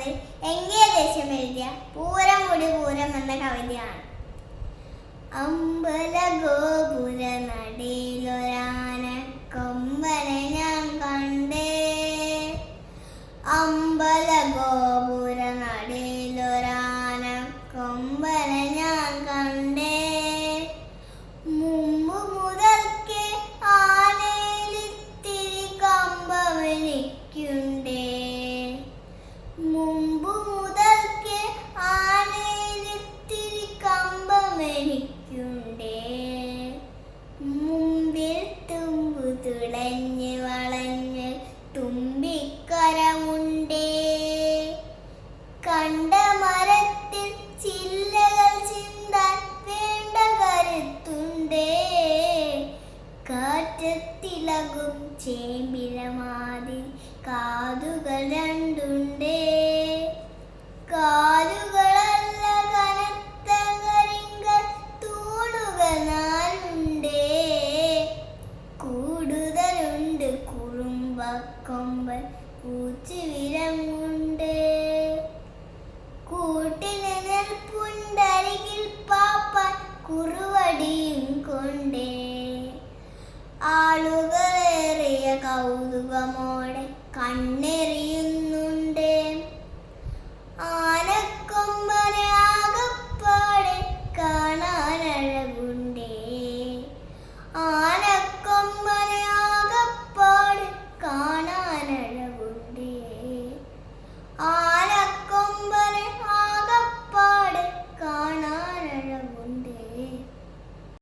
പറയുന്നത് എങ്കേദേശം എഴുതിയ പൂരം മുടി പൂരം എന്ന കവിതയാണ്. അമ്പല ഗോപുര നടയിലൊരാന കൊമ്പനെ ഞാൻ കണ്ടേ, അമ്പല ഗോപുര നടയിലൊരാന കൊമ്പനെ ഞാൻ കണ്ടേ, മുമ്പ് മുതൽക്കേ ആനയിലിത്തിരി കമ്പമെനിക്കുണ്ടേ, മുമ്പ് മുതൽക്കേ ആനയിലിത്തിരി കമ്പമെനിക്കുണ്ടേ, മുമ്പിൽ തുമ്പു തുളഞ്ഞ് വളഞ്ഞ് തുമ്പിക്കരമുണ്ടേ, കണ്ട മരത്തിൽ ചില്ലകൾ ചിന്താൻ വേണ്ട കരുത്തുണ്ടേ, കാറ്റത്തിളകും ചേമ്പിലമാതിൽ കാതുകൾ രണ്ടുണ്ടേ, കാലുകളല്ല കനത്ത കരിങ്കൽ തൂണുകൾ നാലുണ്ടേ, കൂടുതലുണ്ട് കുറുമ്പക്കൊമ്പൻ പൂച്ചുവിരങ്ങുണ്ട്, കൂട്ടിന് നെൽപ്പുണ്ടരികിൽ പാപ്പാൻ കുറുവടിയും കൊണ്ടേ, ആളുകളേറിയ കൗതുകമോടെ കണ്ണെറിയുന്നു